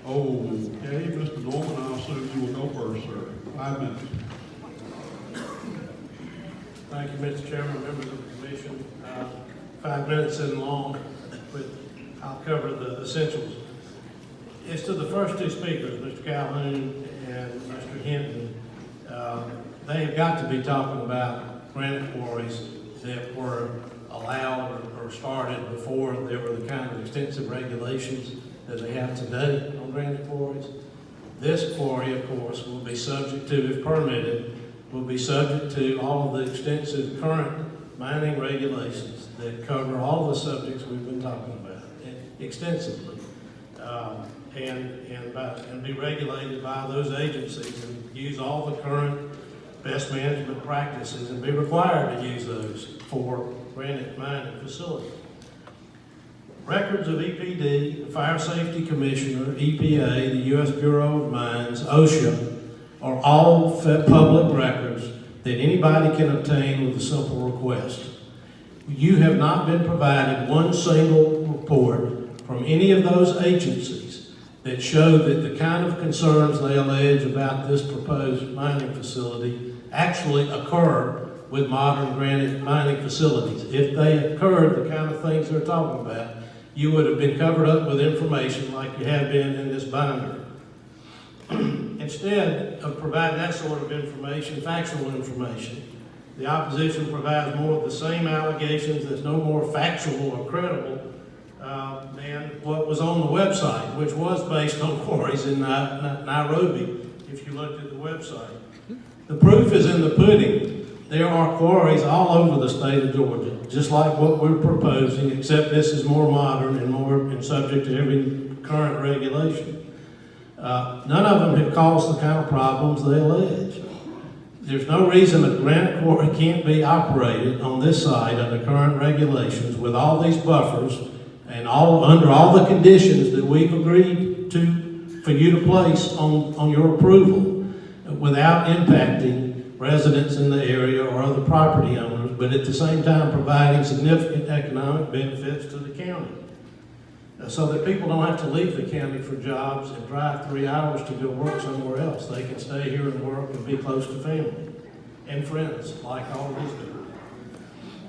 Okay, Mr. Norman, I assume you will go first, sir. 5 minutes. Thank you, Mr. Chairman, members of the commission. 5 minutes isn't long, but I'll cover the essentials. It's to the first two speakers, Mr. Calhoun and Mr. Hinton. They have got to be talking about granite quarries that were allowed or started before there were the kind of extensive regulations that they have today on granite quarries. This quarry, of course, will be subject to, if permitted, will be subject to all of the extensive current mining regulations that cover all the subjects we've been talking about extensively, and be regulated by those agencies and use all the current best management practices and be required to use those for granite mining facilities. Records of EPD, the Fire Safety Commissioner, EPA, the U.S. Bureau of Mines, OSHA, are all public records that anybody can obtain with a simple request. You have not been provided one single report from any of those agencies that show that the kind of concerns they allege about this proposed mining facility actually occur with modern granite mining facilities. If they occurred, the kind of things they're talking about, you would have been covered up with information like you have been in this binder. Instead of providing that sort of information, factual information, the opposition provides more of the same allegations that's no more factual or credible than what was on the website, which was based on quarries in Nairobi, if you looked at the website. The proof is in the pudding. There are quarries all over the state of Georgia, just like what we're proposing, except this is more modern and subject to every current regulation. None of them have caused the kind of problems they allege. There's no reason a granite quarry can't be operated on this site under current regulations with all these buffers and under all the conditions that we've agreed to for you to place on your approval without impacting residents in the area or other property owners, but at the same time providing significant economic benefits to the county. So that people don't have to leave the county for jobs and drive 3 hours to go work somewhere else. They can stay here and work and be close to family and friends, like all of us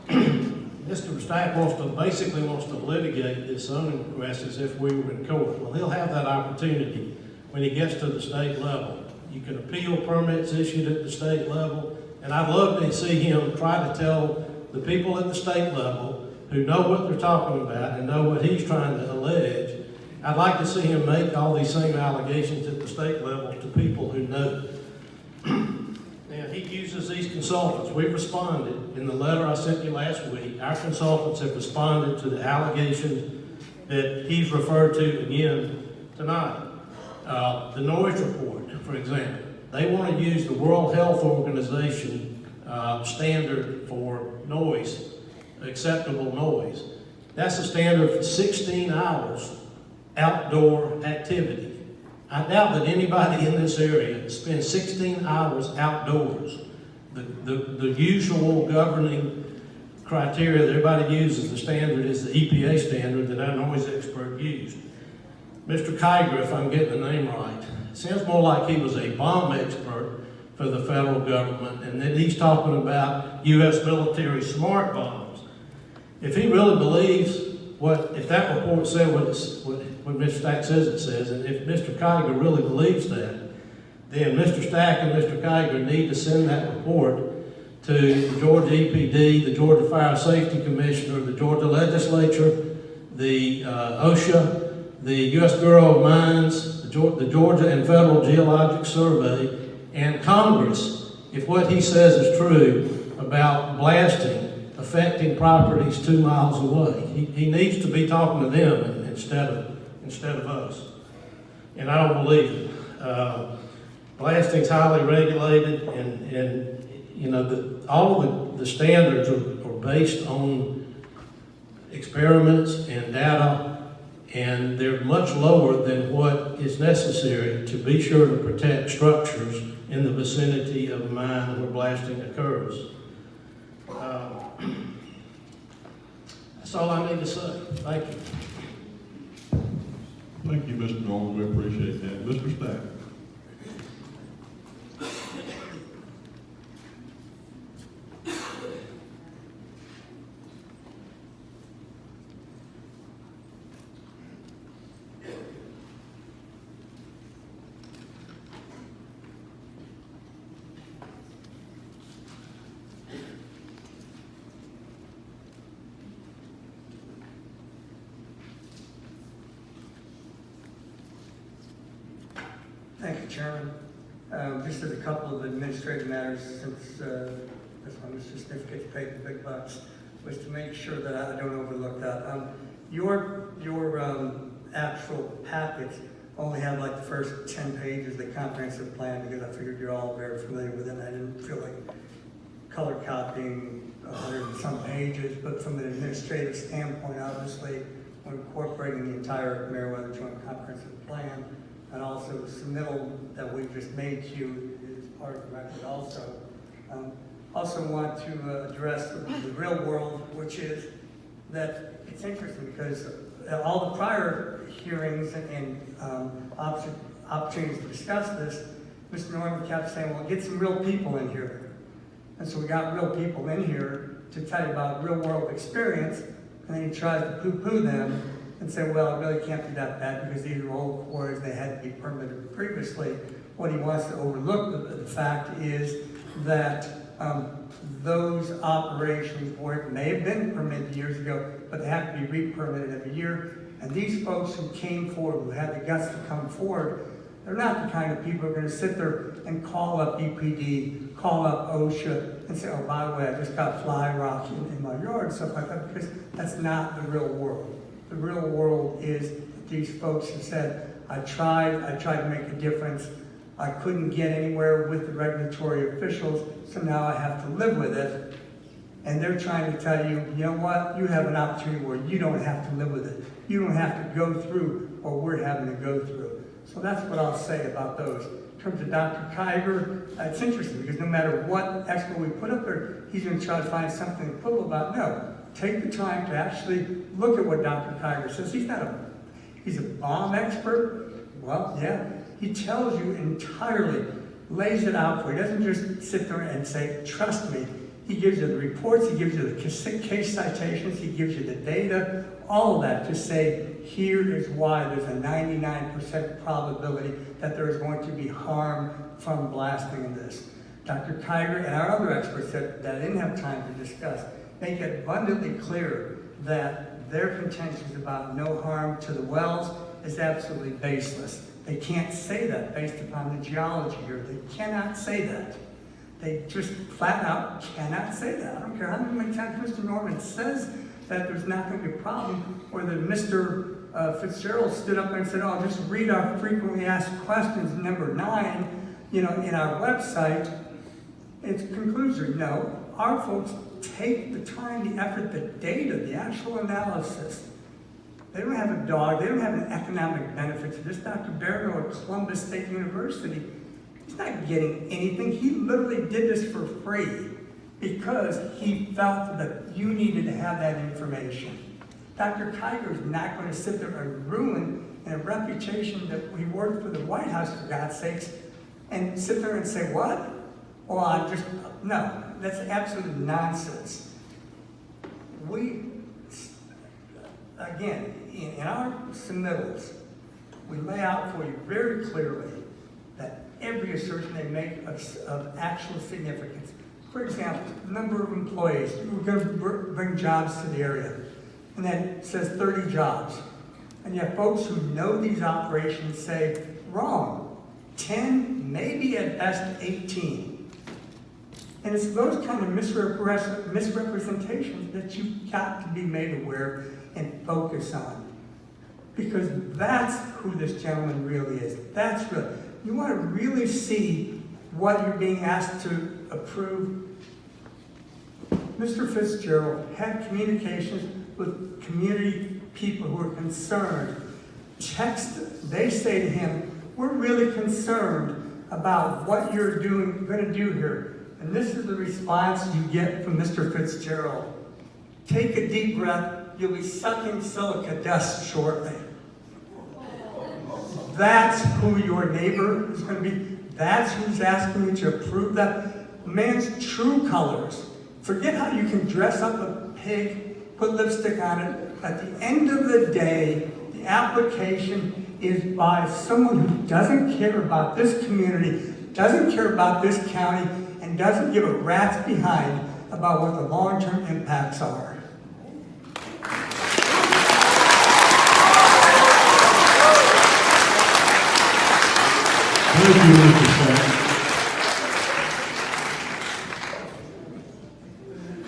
do. Mr. Stack basically wants to litigate this zoning request as if we were in court. Well, he'll have that opportunity when he gets to the state level. You can appeal permits issued at the state level, and I'd love to see him try to tell the people at the state level who know what they're talking about and know what he's trying to allege. I'd like to see him make all these same allegations at the state level to people who know. And he uses these consultants. We've responded in the letter I sent you last week. Our consultants have responded to the allegations that he's referred to again tonight. The noise report, for example. They want to use the World Health Organization standard for noise, acceptable noise. That's a standard for 16 hours outdoor activity. I doubt that anybody in this area spends 16 hours outdoors. The usual governing criteria that everybody uses, the standard is the EPA standard that our noise expert used. Mr. Kiger, if I'm getting the name right, sounds more like he was a bomb expert for the federal government, and that he's talking about U.S. military smart bombs. If he really believes if that report said what Mr. Stack says it says, and if Mr. Kiger really believes that, then Mr. Stack and Mr. Kiger need to send that report to the Georgia EPD, the Georgia Fire Safety Commissioner, the Georgia Legislature, the OSHA, the U.S. Bureau of Mines, the Georgia and Federal Geologic Survey, and Congress, if what he says is true about blasting affecting properties 2 miles away. He needs to be talking to them instead of us. And I don't believe it. Blasting's highly regulated, and you know, all of the standards are based on experiments and data, and they're much lower than what is necessary to be sure to protect structures in the vicinity of a mine where blasting occurs. That's all I need to say. Thank you. Thank you, Mr. Norman, we appreciate that. Mr. Stack? Thank you, Chairman. Just as a couple of administrative matters, since that's why Mr. Smith gets paid the big bucks, was to make sure that I don't overlook that. Your actual packets only have like the first 10 pages of the comprehensive plan, because I figured you're all very familiar with it. I didn't feel like color copying 100 and some pages, but from an administrative standpoint, obviously, we're incorporating the entire Meriwether Joint Comprehensive Plan, and also the submittal that we've just made to you is part of the record also. Also want to address the real world, which is that it's interesting because all the prior hearings and opportunities to discuss this, Mr. Norman kept saying, well, get some real people in here. And so we got real people in here to tell you about real world experience, and then he tries to poo-poo them and say, well, it really can't be that bad because these are old quarries, they had to be permitted previously. What he wants to overlook, the fact is that those operations where it may have been permitted years ago, but they have to be re-permitted every year. And these folks who came forward, who had the guts to come forward, they're not the kind of people who are going to sit there and call up EPD, call up OSHA, and say, oh, by the way, I just got fly rock in my yard, and stuff like that, because that's not the real world. The real world is that these folks have said, I tried to make a difference. I couldn't get anywhere with the regulatory officials, so now I have to live with it. And they're trying to tell you, you know what, you have an opportunity where you don't have to live with it. You don't have to go through what we're having to go through. So that's what I'll say about those. In terms of Dr. Kiger, it's interesting because no matter what expert we put up there, he's going to try to find something to quibble about. No, take the time to actually look at what Dr. Kiger says. He's a bomb expert. Well, yeah, he tells you entirely, lays it out for you. He doesn't just sit there and say, trust me. He gives you the reports, he gives you the case citations, he gives you the data, all of that to say, here is why there's a 99% probability that there is going to be harm from blasting in this. Dr. Kiger and our other experts that I didn't have time to discuss make it abundantly clear that their contentions about no harm to the wells is absolutely baseless. They can't say that based upon the geology here. They cannot say that. They just flat out cannot say that. I don't care how many times Mr. Norman says that there's not going to be a problem, or that Mr. Fitzgerald stood up there and said, oh, just read our frequently asked questions, number 9, in our website. It's conclusory. No, our folks take the time, the effort, the data, the actual analysis. They don't have a dog. They don't have an economic benefit to this. Dr. Barrow at Columbus State University, he's not getting anything. He literally did this for free because he felt that you needed to have that information. Dr. Kiger is not going to sit there and ruin a reputation that he worked for the White House, for God's sakes, and sit there and say, what? Well, no, that's absolute nonsense. Again, in our submittals, we lay out for you very clearly that every assertion they make of actual significance. For example, number of employees, we're going to bring jobs to the area, and then it says 30 jobs. And yet folks who know these operations say, wrong, 10, maybe at best 18. And it's those kind of misrepresentations that you've got to be made aware and focus on. Because that's who this gentleman really is. That's real. You want to really see what you're being asked to approve. Mr. Fitzgerald had communications with community people who are concerned. They say to him, we're really concerned about what you're going to do here. And this is the response you get from Mr. Fitzgerald. Take a deep breath. You'll be sucking silica dust shortly. that's who your neighbor is going to be. That's who's asking you to approve that. Man's true colors. Forget how you can dress up a pig, put lipstick on it. At the end of the day, the application is by someone who doesn't care about this community, doesn't care about this county, and doesn't give a rat's behind about what the long-term impacts are. Thank you, Mr. Sack.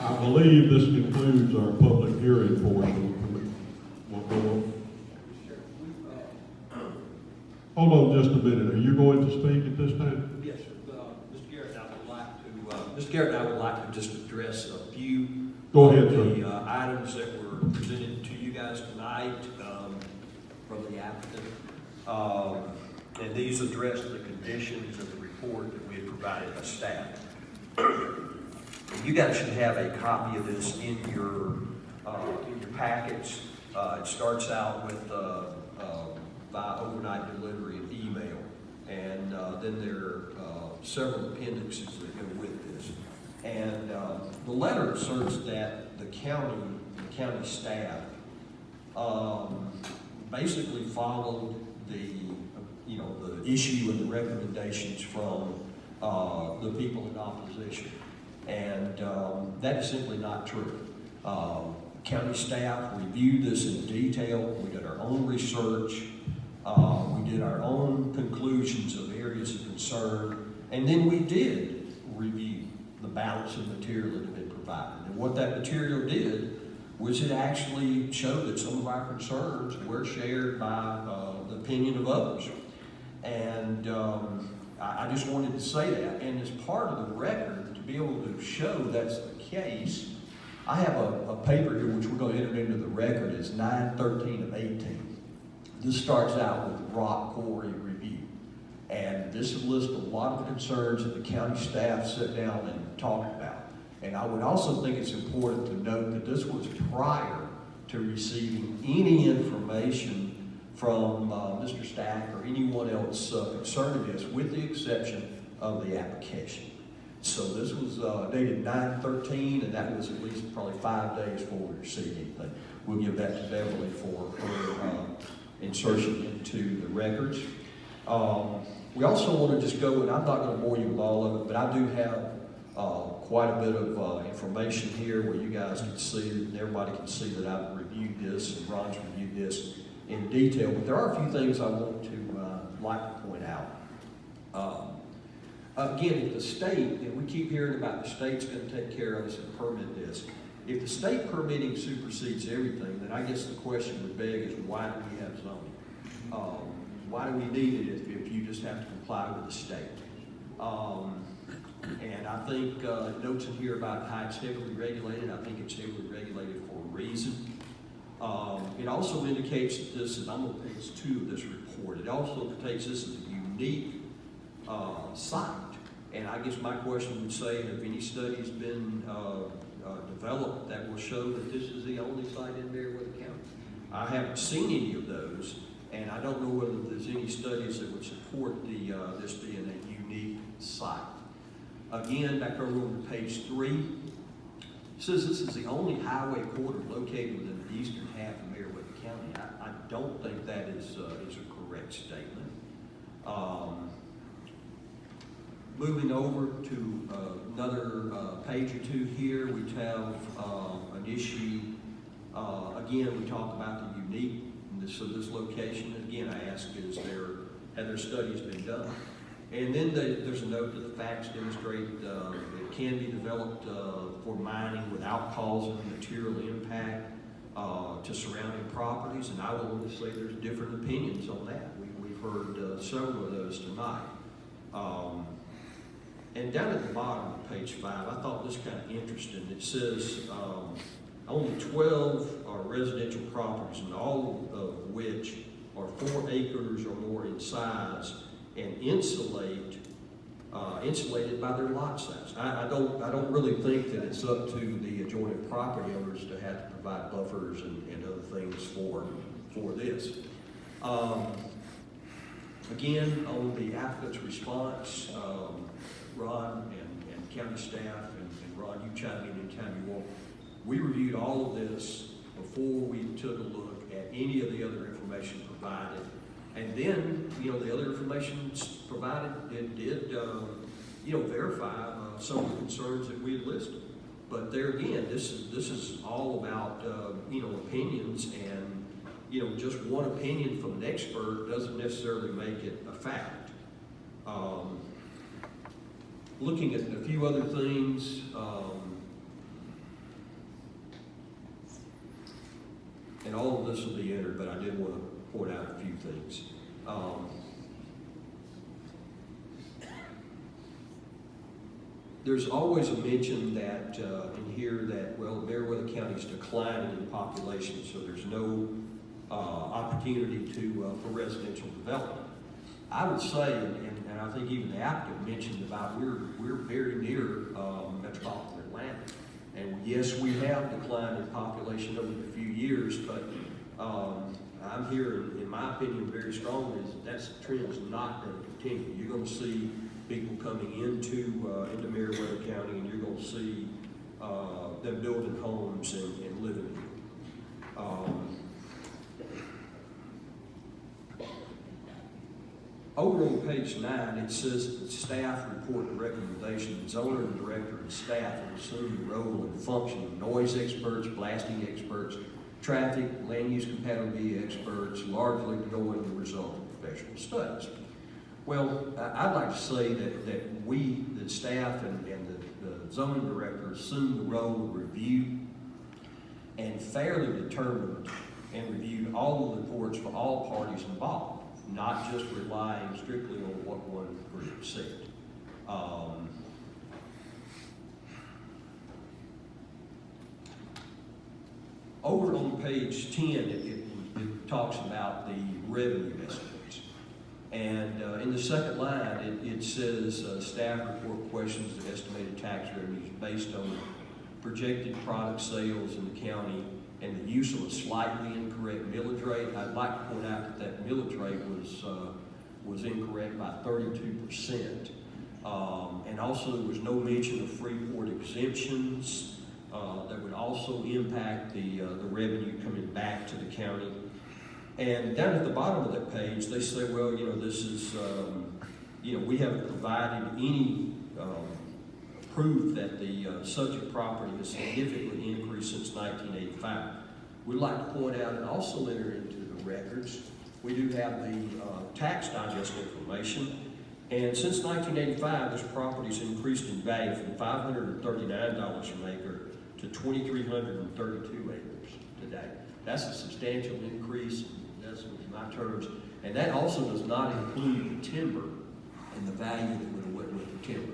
I believe this concludes our public hearing portion. We'll go on. Hold on just a minute. Are you going to speak at this time? Yes, sir. Mr. Garrett and I would like to just address a few Go ahead, of sir. the items that were presented to you guys tonight from the applicant. And these address the conditions of the report that we had provided by staff. You guys should have a copy of this in your packets. It starts out with by overnight delivery of email, and then there are several appendixes that go with this. And the letter asserts that the county staff basically followed the issue and the recommendations from the people in opposition. And that is simply not true. County staff reviewed this in detail. We did our own research. We did our own conclusions of areas of concern. And then we did review the balance of material that had been provided. And what that material did was it actually showed that some of our concerns were shared by the opinion of others. And I just wanted to say that. And as part of the record, to be able to show that's the case, I have a paper here which we're going to enter into the record. It's 9/13 of 18. This starts out with rock quarry review. And this lists a lot of concerns that the county staff sat down and talked about. And I would also think it's important to note that this was prior to receiving any information from Mr. Stack or anyone else concerning this, with the exception of the application. So this was dated 9/13, and that was at least probably 5 days before we received anything. We'll give that to Beverly for her insertion into the records. We also want to just go, and I'm not going to bore you with all of it, but I do have quite a bit of information here where you guys can see, and everybody can see that I've reviewed this, and Ron's reviewed this in detail. But there are a few things I want to like to point out. Again, if the state, and we keep hearing about the state's going to take care of us and permit this, if the state permitting supersedes everything, then I guess the question would beg is, why do we have zoning? Why do we need it if you just have to comply with the state? And I think notes in here about how it's heavily regulated. I think it's heavily regulated for a reason. It also indicates that this is, I'm on page 2 of this report, it also indicates this is a unique site. And I guess my question would say, have any studies been developed that will show that this is the only site in Meriwether County? I haven't seen any of those, and I don't know whether there's any studies that would support this being a unique site. Again, back over on page 3, it says this is the only highway corridor located within the eastern half of Meriwether County. I don't think that is a correct statement. Moving over to another page or two here, we have an issue. Again, we talk about the uniqueness of this location. Again, I ask, have their studies been done? And then there's a note that the facts demonstrate it can be developed for mining without causing material impact to surrounding properties. And I will only say there's different opinions on that. We've heard several of those tonight. And down at the bottom of page 5, I thought this kind of interesting. It says only 12 are residential properties, and all of which are 4 acres or more in size and insulated by their lot size. I don't really think that it's up to the adjoining property owners to have to provide buffers and other things for this. Again, on the applicant's response, Ron and county staff, and Ron, you chime in anytime you want. We reviewed all of this before we took a look at any of the other information provided. And then, you know, the other information provided did verify some of the concerns that we had listed. But there again, this is all about, opinions, and, just one opinion from an expert doesn't necessarily make it a fact. Looking at a few other things, and all of this will be entered, but I did want to point out a few things. There's always a mention that in here that, well, Meriwether County is declining in population, so there's no opportunity for residential development. I would say, and I think even the applicant mentioned about we're very near metropolitan Atlanta. And yes, we have declined in population over the few years, but I'm here, in my opinion, very strongly is that trend is not going to continue. You're going to see people coming into Meriwether County, and you're going to see them building homes and living here. Over on page 9, it says that staff report the recommendations. Owner and director and staff will assume the role and function of noise experts, blasting experts, traffic, land use compatibility experts, largely to go in the result of professional studies. Well, I'd like to say that we, the staff and the zoning director, assume the role of review and fairly determined and reviewed all the reports for all parties involved, not just relying strictly on what one group said. Over on page 10, it talks about the revenue estimates. And in the second line, it says staff report questions of estimated tax revenues based on projected product sales in the county and the use of a slightly incorrect millage rate. I'd like to point out that millage rate was incorrect by 32%. And also there was no mention of Freeport exemptions that would also impact the revenue coming back to the county. And down at the bottom of that page, they say, well, this is, we haven't provided any proof that the subject property has significantly increased since 1985. We'd like to point out and also enter into the records, we do have the tax digest information. And since 1985, this property's increased in value from $539 an acre to 2,332 acres today. That's a substantial increase, that's in my terms. And that also does not include the timber and the value that would have went with the timber.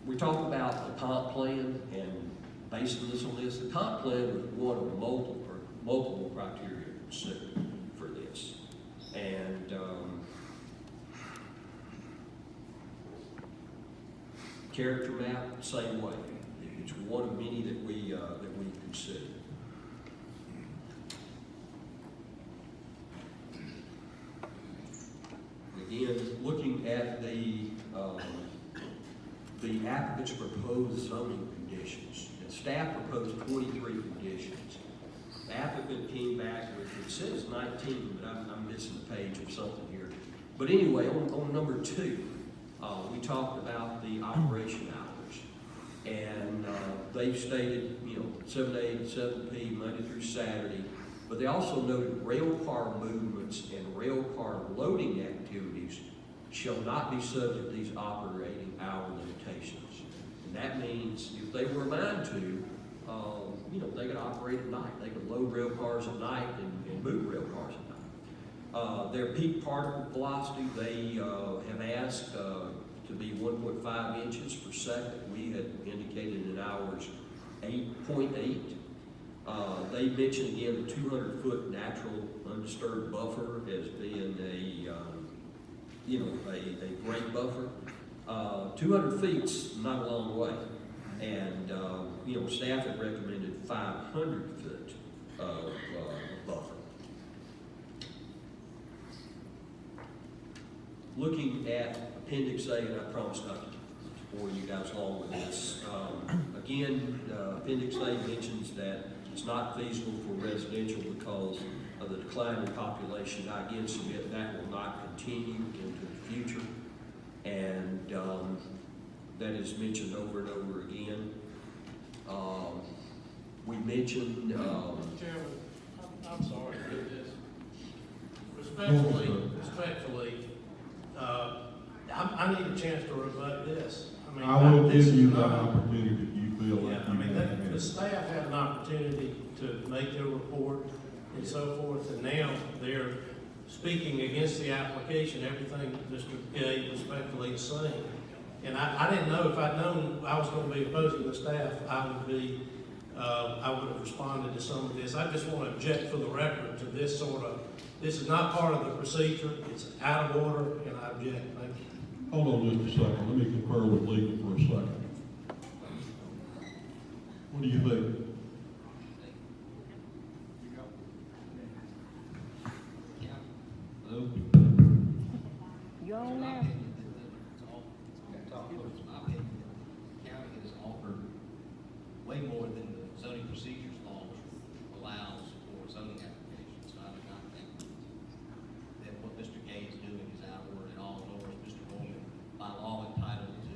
We talked about the comp plan, and basing this on this, the comp plan was one of multiple criteria considered for this. And character map, same way. It's one of many that we consider. Again, looking at the applicant's proposed zoning conditions, and staff proposed 23 conditions. The applicant came back with, it says 19, but I'm missing a page or something here. But anyway, on number 2, we talked about the operation hours. And they stated, 7 to 8, 7 p, Monday through Saturday. But they also noted rail car movements and rail car loading activities shall not be subject to these operating hour limitations. And that means if they were allowed to, they could operate at night. They could load rail cars at night and move rail cars at night. Their peak particle velocity, they have asked to be 1.5 inches per second. We had indicated in ours 8.8. They mentioned again the 200-foot natural undisturbed buffer as being a great buffer. 200 feet's not a long way, and staff had recommended 500 foot of buffer. looking at Appendix A, and I promise not to bore you guys long with this. Again, Appendix A mentions that it's not feasible for residential because of the decline in population. I again submit that will not continue into the future, and that is mentioned over and over again. We mentioned. Chairman, I'm sorry to do this. Respectfully, I need a chance to rebut this. I mean, I will this give is you not- that opportunity if you feel like Yeah, I you mean, have the had. staff had an opportunity to make their report and so forth, and now they're speaking against the application, everything Mr. Gay respectfully is saying. And I didn't know, if I'd known I was gonna be opposing the staff, I would have responded to some of this. I just want to object for the record to this this is not part of the procedure, it's out of order, and I object. Thank you. Hold on just a second, let me confer with legal for a second. What do you think? Hello? You're on there. County has offered way more than the zoning procedures law allows for zoning applications. So I do not think that what Mr. Gay is doing is out of order at all, nor is Mr. Norman by law entitled to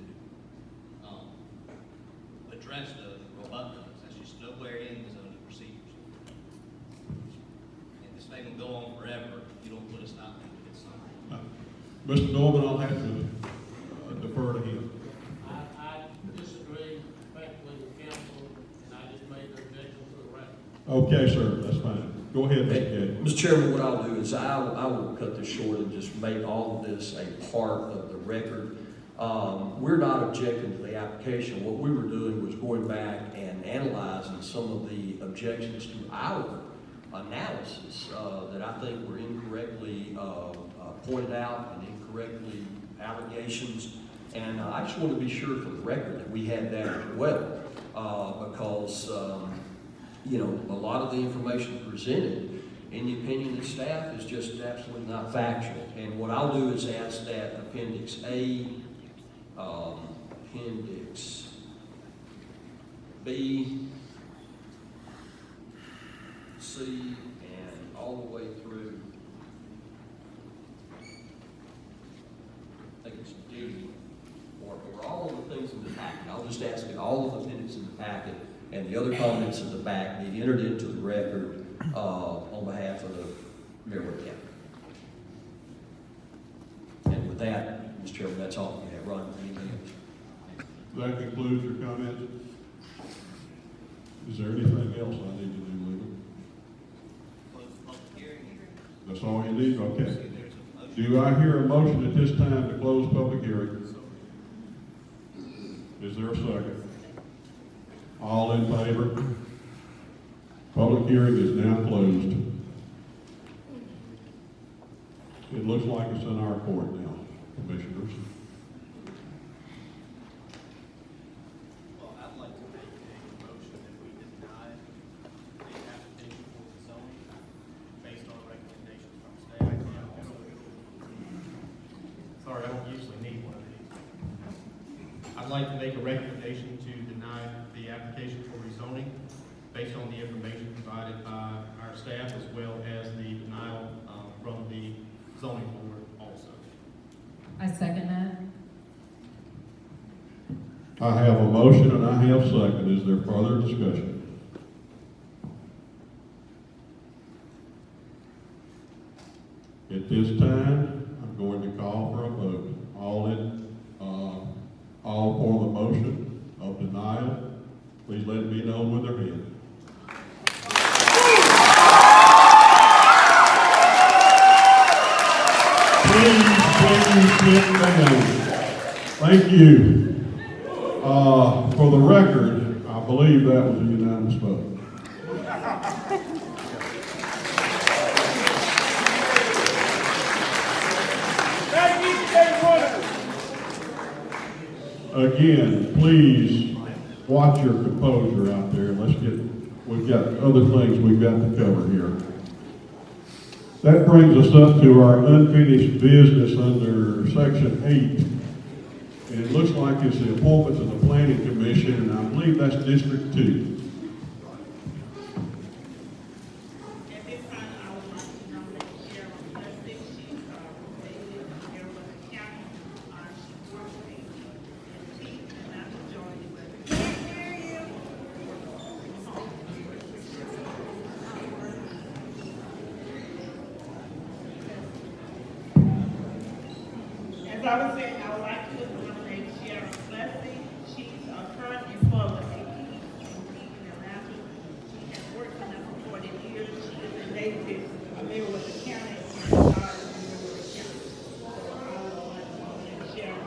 address the robustness. That's just nowhere in the zoning procedures. And this thing will go on forever if you don't put a stop to it. It's Mr. Norman, I'll have to defer to him. I disagree respectfully with counsel, and I just made the objection for the record. Okay, sir, that's fine. Go ahead, Mr. Gay. Mr. Chairman, what I'll do is I will cut this short and just make all of this a part of the record. We're not objecting to the application. What we were doing was going back and analyzing some of the objections to our analysis that I think were incorrectly pointed out and incorrectly allegations. And I just want to be sure for the record that we had that as well, because a lot of the information presented in the opinion of staff is just absolutely not factual. And what I'll do is ask that Appendix A, Appendix B, C, and all the way through, I think it's D, or all of the things in the packet. I'll just ask that all of the minutes in the packet and the other comments in the back be entered into the record on behalf of the Marion County. And with that, Mr. Chairman, that's all we have. Ron, anything else? That concludes your comments. Is there anything else I need to do, legal? close the public hearing. That's all you need? Okay. There's a motion. Do I hear a motion at this time to close public hearing? Is there a second? All in favor? Public hearing is now closed. It looks like it's in our court now, commissioners. Well, I'd like to make a motion that we deny the application for the zoning based on recommendations from staff. And also, sorry, I don't usually need one of these. I'd like to make a recommendation to deny the application for rezoning based on the information provided by our staff as well as the denial from the zoning board also. I second that. I have a motion and I have a second. Is there further discussion? At this time, I'm going to call for a vote. All for the motion of denial, please let me know with their hand. Please hit the note. Thank you. For the record, I believe that was a unanimous vote. Again, please watch your composure out there. We've got other things we've got to cover here. That brings us up to our unfinished business under section 8. And it looks like it's the appointments of the planning commission, and I believe that's District 2. At this time, I would like to nominate Cheryl Plessy. She's located in Marion County. She works in teeth and not majority, but as I was saying, I would like to nominate Cheryl Plessy. She's currently employed with AP in Atlanta. She has worked for them for 40 years. She is a native of Marion County and her daughter is in Marion County. So I would like to nominate Cheryl.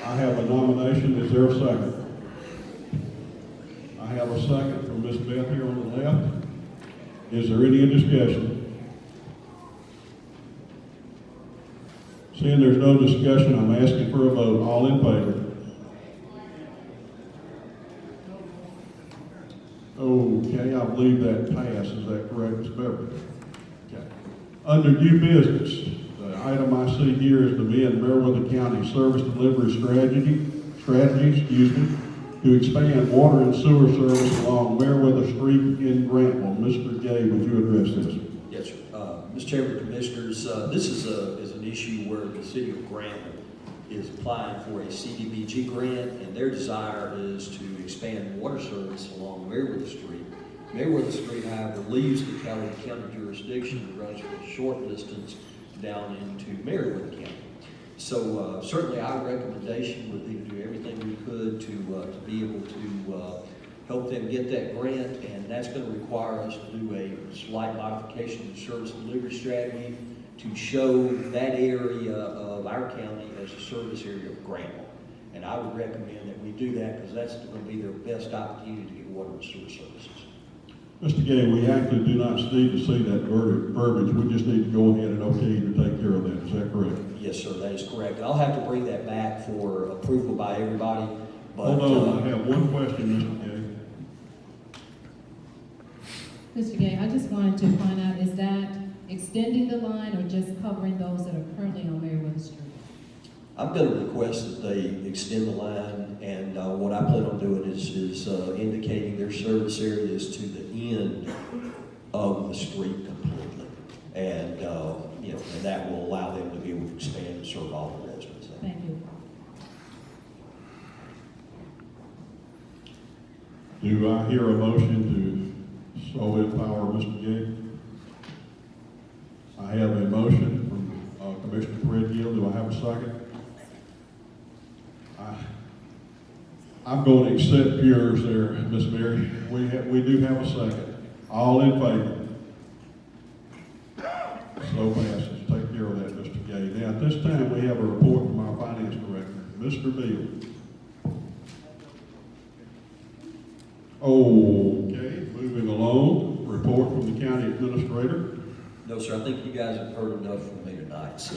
I have a nomination. Is there a second? I have a second from Ms. Beth here on the left. Is there any discussion? Seeing there's no discussion, I'm asking for a vote. All in favor? Okay, I believe that passed. Is that correct, Ms. Beverly? Okay. Under new business, the item I see here is the Meriwether County Service Delivery strategy, to expand water and sewer service along Meriwether Street in Grantville. Mr. Gay, would you address this? Yes, sir. Mr. Chairman, Commissioners, this is an issue where the city of Grantville is applying for a CDBG grant, and their desire is to expand water service along Meriwether Street. Meriwether Street, however, leaves the county jurisdiction and runs for a short distance down into Meriwether County. So certainly our recommendation would be to do everything we could to be able to help them get that grant, and that's going to require us to do a slight modification of the service delivery strategy to show that area of our county as a service area of Grantville. And I would recommend that we do that because that's going to be their best opportunity to get water and sewer services. Mr. Gay, we actually do not need to see that verbiage. We just need to go ahead and okay you to take care of that. Is that correct? Yes, sir, that is correct. And I'll have to bring that back for approval by everybody. But, Hold on, I have one question, Mr. Gay. Mr. Gay, I just wanted to find out, is that extending the line or just covering those that are currently on Meriwether Street? I'm going to request that they extend the line, and what I plan on doing is indicating their service areas to the end of the street completely. And, and that will allow them to be able to expand and serve all the residents. Thank you. Do I hear a motion to so empower Mr. Gay? I have a motion from Commissioner Threadgill. Do I have a second? I'm going to accept yours there, Miss Mary. We do have a second. All in favor? So passes. Take care of that, Mr. Gay. Now, at this time, we have a report from our finance director, Mr. Beal. Okay, moving along. Report from the county administrator. No, sir, I think you guys have heard enough from me tonight, so.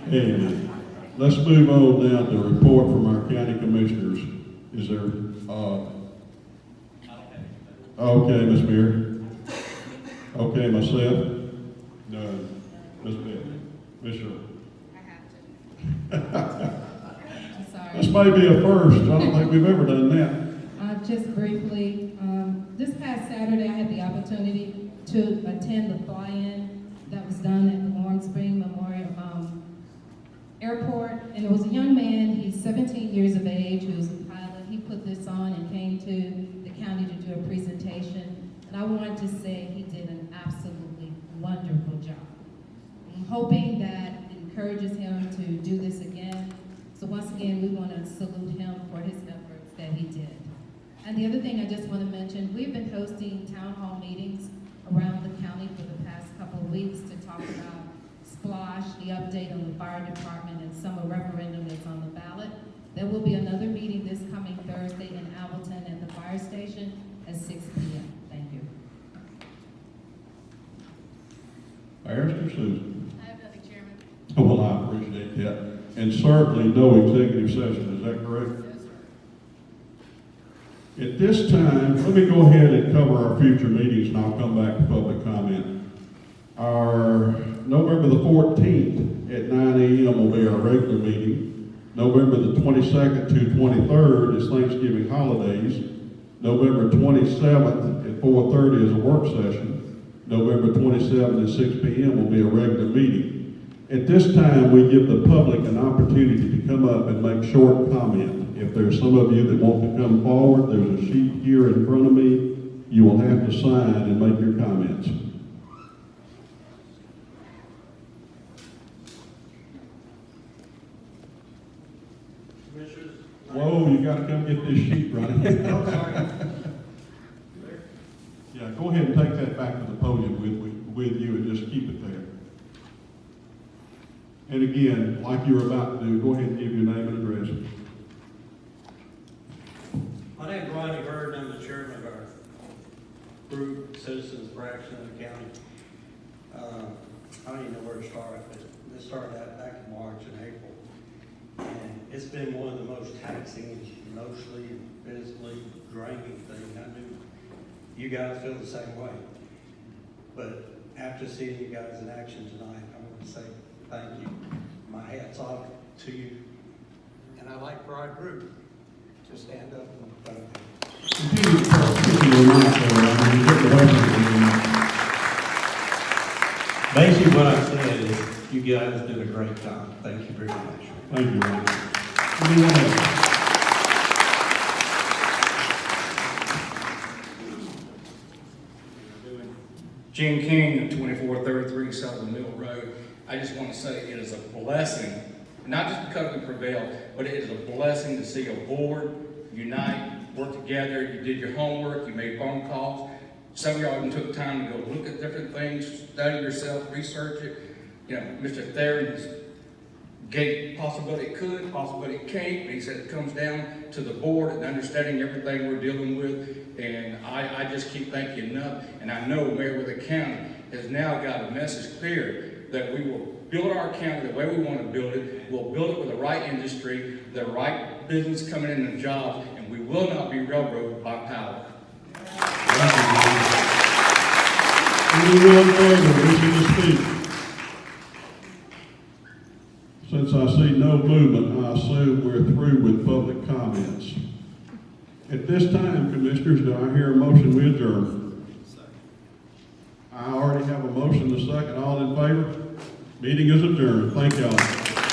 And let's move on now to a report from our county commissioners. Is there, okay, Ms. Beer. Okay, myself. No, Ms. Beth. Ms. Shirley. I'm sorry. This may be a first. I don't think we've ever done that. Just briefly, this past Saturday, I had the opportunity to attend the fly-in that was done at the Warren Spring Memorial Airport, and it was a young man. He's 17 years of age, who was a pilot. He put this on and came to the county to do a presentation, and I wanted to say he did an absolutely wonderful job. I'm hoping that it encourages him to do this again. So once again, we want to salute him for his efforts that he did. And the other thing I just want to mention, we've been hosting town hall meetings around the county for the past couple of weeks to talk about Splosh, the update on the fire department, and summer referendum that's on the ballot. There will be another meeting this coming Thursday in Appleton at the fire station at 6 p.m. Thank you. Barrister Susan. I have nothing, Chairman. Well, I appreciate that. And certainly no executive session. Is that correct? Yes, sir. At this time, let me go ahead and cover our future meetings, and I'll come back to public comment. Our November the 14th at 9 a.m. will be our regular meeting. November the 22nd to 23rd is Thanksgiving holidays. November 27th at 4:30 is a work session. November 27th at 6 p.m. will be a regular meeting. At this time, we give the public an opportunity to come up and make short comment. If there's some of you that want to come forward, there's a sheet here in front of me. You will have to sign and make your comments. Whoa, you gotta come get this sheet right. Yeah, go ahead and take that back to the podium with you and just keep it there. And again, like you were about to do, go ahead and give your name and address. My name's Ronnie Bird, and I'm the chairman of our group, Citizens for Action in the County. I don't even know where to start, but this started out back in March and April. And it's been one of the most taxing, emotionally and physically draining things. I knew you guys feel the same way. But after seeing you guys in action tonight, I want to say thank you. My hat's off to you. And I'd like for our group to stand up and basically what I said is you guys did a great job. Thank you very much. Thank you, Ron. Anyone else? Gene King of 2433 Southern Mill Road. I just want to say it is a blessing, not just because we prevailed, but it is a blessing to see a board unite, work together. You did your homework, you made phone calls. Some of y'all even took time to go look at different things, study yourself, research it. You know, Mr. Theron's gave possibility it could, possibility it can't, but he said it comes down to the board and understanding everything we're dealing with. And I just keep thanking you enough. And I know Meriwether County has now got a message clear that we will build our county the way we want to build it. We'll build it with the right industry, the right business coming in and jobs, and we will not be railroaded by power. Anyone further wishing to speak? Since I see no movement, I assume we're through with public comments. At this time, Commissioners, do I hear a motion we adjourn? I already have a motion, a second. All in favor? Meeting is adjourned. Thank y'all.